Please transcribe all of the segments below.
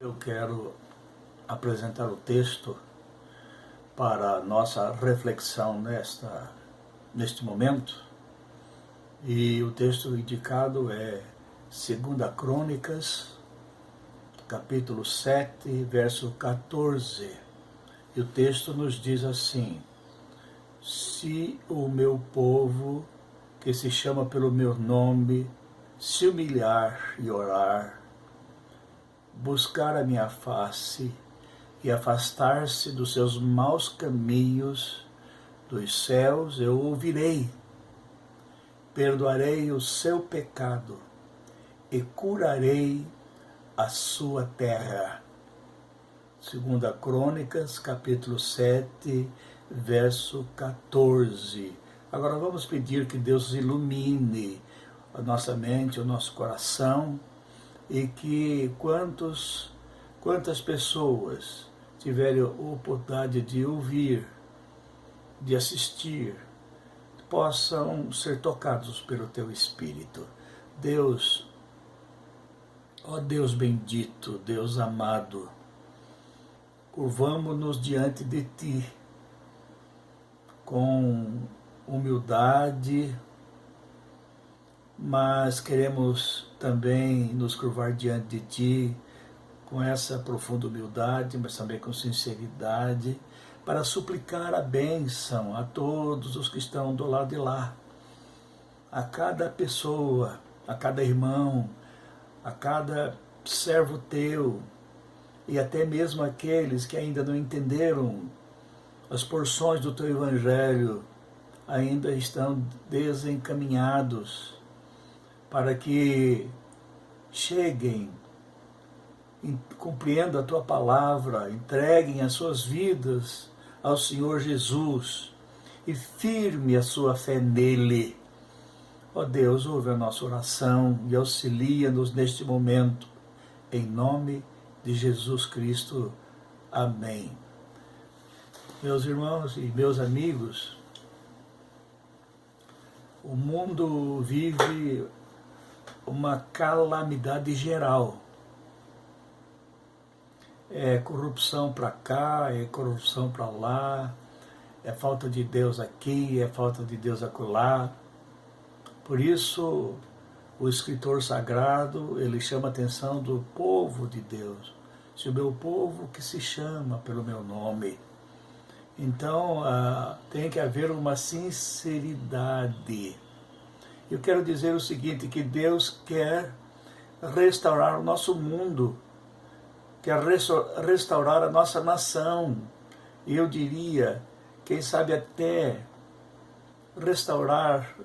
Eu quero apresentar o texto para nossa reflexão neste momento, e o texto indicado é 2 Crônicas, capítulo 7, verso 14, e o texto nos diz assim: se o meu povo, que se chama pelo meu nome, se humilhar e orar, buscar a minha face e afastar-se dos seus maus caminhos, dos céus eu ouvirei, perdoarei o seu pecado e curarei a sua terra. 2 Crônicas, capítulo 7, verso 14. Agora vamos pedir que Deus ilumine a nossa mente, o nosso coração, e que quantas pessoas tiverem a oportunidade de ouvir, de assistir, possam ser tocados pelo Teu Espírito. Deus, ó Deus bendito, Deus amado, curvamo-nos diante de Ti com humildade, mas queremos também nos curvar diante de Ti com essa profunda humildade, mas também com sinceridade, para suplicar a bênção a todos os que estão do lado de lá, a cada pessoa, a cada irmão, a cada servo Teu, e até mesmo aqueles que ainda não entenderam as porções do Teu Evangelho, ainda estão desencaminhados, para que cheguem, compreendam a Tua palavra, entreguem as suas vidas ao Senhor Jesus e firme a sua fé nele. Ó Deus, ouve a nossa oração e auxilia-nos neste momento, em nome de Jesus Cristo. Amém. Meus irmãos e meus amigos, o mundo vive uma calamidade geral. É corrupção para cá, é corrupção para lá, é falta de Deus aqui, é falta de Deus acolá. Por isso, o escritor sagrado, ele chama a atenção do povo de Deus. Se o meu povo que se chama pelo meu nome. Então, tem que haver uma sinceridade. Eu quero dizer o seguinte, que Deus quer restaurar o nosso mundo, quer restaurar a nossa nação. E eu diria, quem sabe até restaurar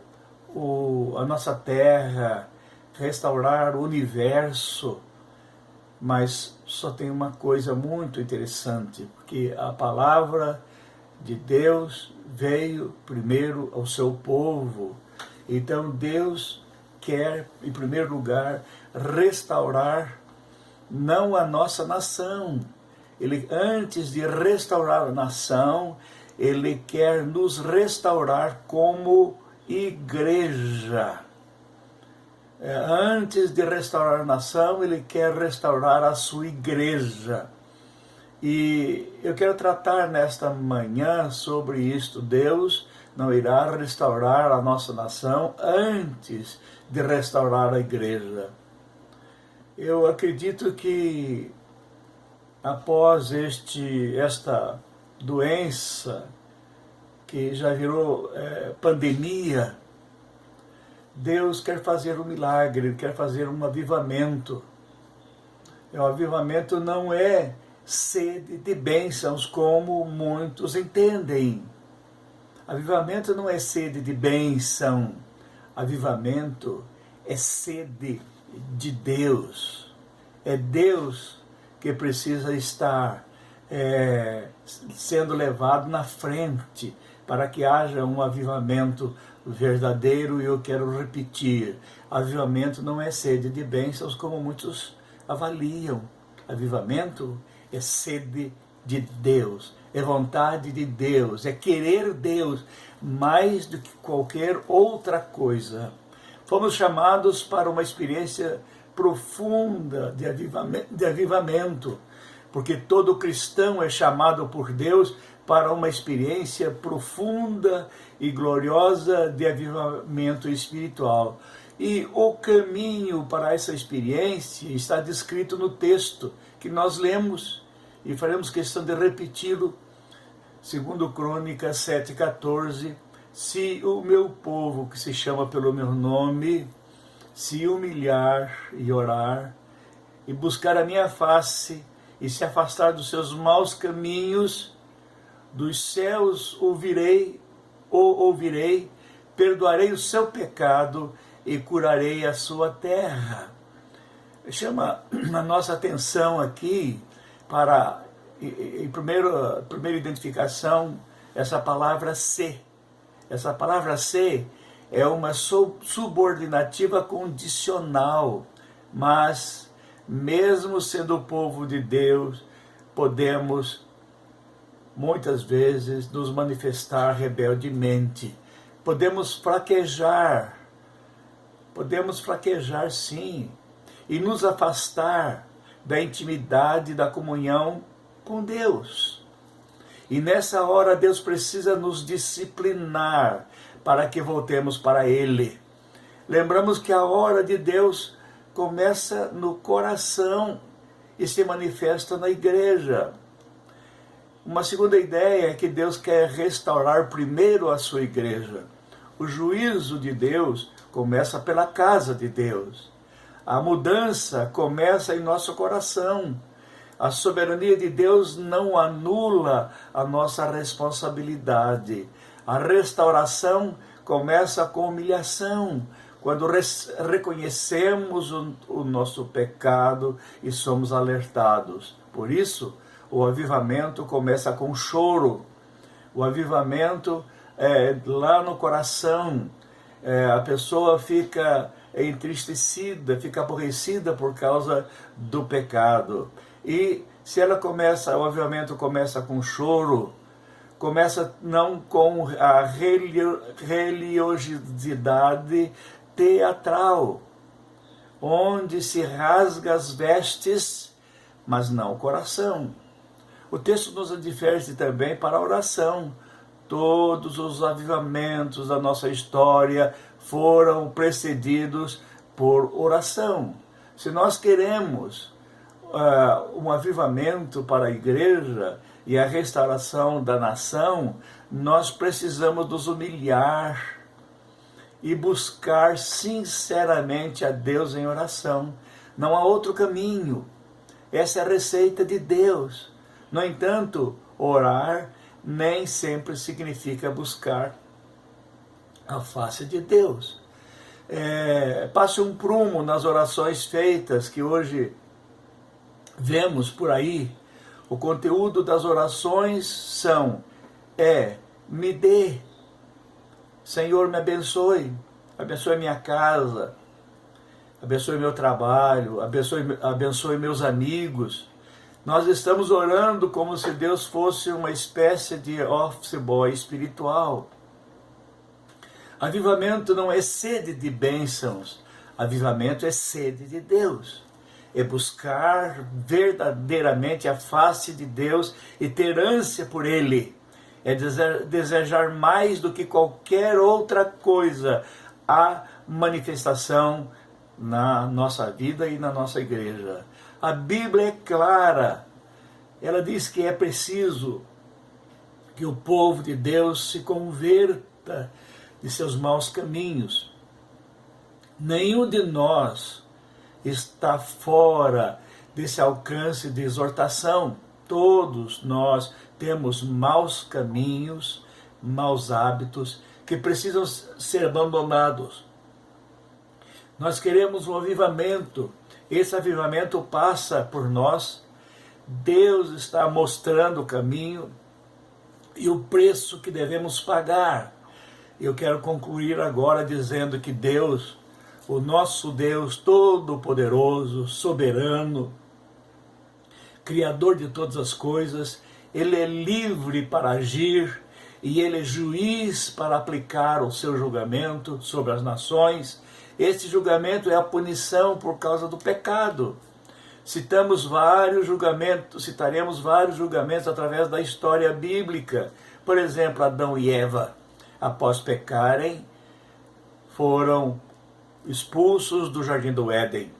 a nossa terra, restaurar o universo. Mas só tem uma coisa muito interessante, porque a palavra de Deus veio primeiro ao seu povo. Então Deus quer, em primeiro lugar, restaurar não a nossa nação. Ele, antes de restaurar a nação, Ele quer nos restaurar como igreja. Antes de restaurar a nação, Ele quer restaurar a sua igreja. E eu quero tratar nesta manhã sobre isto. Deus não irá restaurar a nossa nação antes de restaurar a igreja. Eu acredito que após esta doença que já virou pandemia, Deus quer fazer um milagre, Ele quer fazer um avivamento. O avivamento não é sede de bênçãos, como muitos entendem. Avivamento não é sede de bênção. Avivamento é sede de Deus. É Deus que precisa estar sendo levado na frente para que haja um avivamento verdadeiro. E eu quero repetir, avivamento não é sede de bênçãos como muitos avaliam. Avivamento é sede de Deus, é vontade de Deus, é querer Deus mais do que qualquer outra coisa. Fomos chamados para uma experiência profunda de avivamento, porque todo cristão é chamado por Deus para uma experiência profunda e gloriosa de avivamento espiritual. E o caminho para essa experiência está descrito no texto que nós lemos, e faremos questão de repeti-lo, 2 Crônicas 7,14, se o meu povo, que se chama pelo meu nome, se humilhar e orar, e buscar a minha face, e se afastar dos seus maus caminhos, dos céus ouvirei, perdoarei o seu pecado e curarei a sua terra. Chama a nossa atenção aqui para, em primeira identificação, essa palavra se. Essa palavra se é uma subordinativa condicional, mas mesmo sendo o povo de Deus, podemos muitas vezes nos manifestar rebeldemente. Podemos fraquejar sim, e nos afastar da intimidade, da comunhão com Deus. E nessa hora Deus precisa nos disciplinar para que voltemos para Ele. Lembramos que a hora de Deus começa no coração e se manifesta na igreja. Uma segunda ideia é que Deus quer restaurar primeiro a sua igreja. O juízo de Deus começa pela casa de Deus. A mudança começa em nosso coração. A soberania de Deus não anula a nossa responsabilidade. A restauração começa com humilhação, quando reconhecemos o nosso pecado e somos alertados. Por isso, o avivamento começa com choro. O avivamento é lá no coração. A pessoa fica entristecida, fica aborrecida por causa do pecado. E se ela o avivamento começa com choro, começa não com a religiosidade teatral, onde se rasga as vestes, mas não o coração. O texto nos adverte também para a oração. Todos os avivamentos da nossa história foram precedidos por oração. Se nós queremos um avivamento para a igreja e a restauração da nação, nós precisamos nos humilhar e buscar sinceramente a Deus em oração. Não há outro caminho. Essa é a receita de Deus. No entanto, orar nem sempre significa buscar a face de Deus. Passe um prumo nas orações feitas que hoje vemos por aí. O conteúdo das orações me dê, Senhor, me abençoe minha casa, abençoe meu trabalho, abençoe meus amigos. Nós estamos orando como se Deus fosse uma espécie de office boy espiritual. Avivamento não é sede de bênçãos, avivamento é sede de Deus. É buscar verdadeiramente a face de Deus e ter ânsia por Ele. É desejar mais do que qualquer outra coisa a manifestação na nossa vida e na nossa igreja. A Bíblia é clara. Ela diz que é preciso que o povo de Deus se converta de seus maus caminhos. Nenhum de nós está fora desse alcance de exortação. Todos nós temos maus caminhos, maus hábitos que precisam ser abandonados. Nós queremos um avivamento. Esse avivamento passa por nós. Deus está mostrando o caminho e o preço que devemos pagar. Eu quero concluir agora dizendo que Deus, o nosso Deus todo-poderoso, soberano, Criador de todas as coisas, Ele é livre para agir e ele é juiz para aplicar o seu julgamento sobre as nações. Este julgamento é a punição por causa do pecado. Citaremos vários julgamentos através da história bíblica. Por exemplo, Adão e Eva, após pecarem, foram expulsos do Jardim do Éden.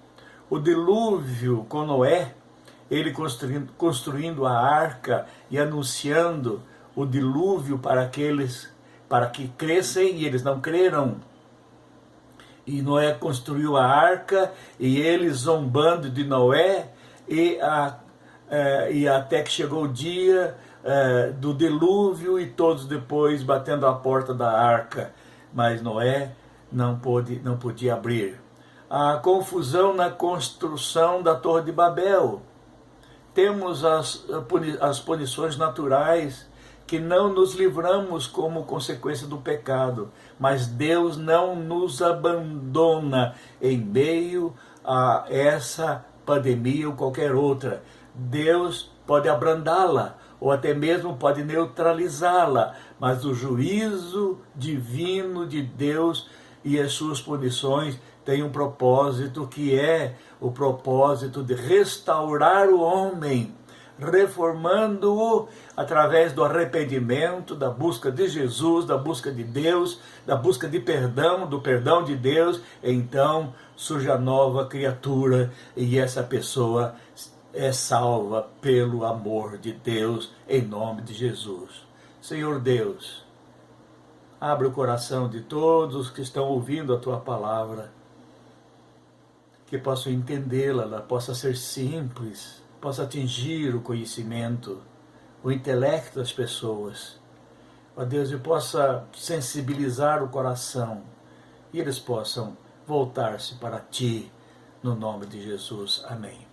O dilúvio com Noé, ele construindo a arca e anunciando o dilúvio para que crescem, e eles não creram. E Noé construiu a arca, e eles zombando de Noé, e até que chegou o dia do dilúvio, e todos depois batendo a porta da arca. Mas Noé não podia abrir. A confusão na construção da Torre de Babel. Temos as punições naturais, que não nos livramos como consequência do pecado, mas Deus não nos abandona em meio a essa pandemia ou qualquer outra. Deus pode abrandá-la, ou até mesmo pode neutralizá-la, mas o juízo divino de Deus e as suas punições têm um propósito, que é o propósito de restaurar o homem, reformando-o através do arrependimento, da busca de Jesus, da busca de Deus, da busca de perdão, do perdão de Deus. Então surge a nova criatura, e essa pessoa é salva pelo amor de Deus, em nome de Jesus. Senhor Deus, abre o coração de todos que estão ouvindo a Tua palavra, que possam entendê-la, ela possa ser simples, possa atingir o conhecimento, o intelecto das pessoas. Ó Deus, e possa sensibilizar o coração, e eles possam voltar-se para Ti, no nome de Jesus. Amém.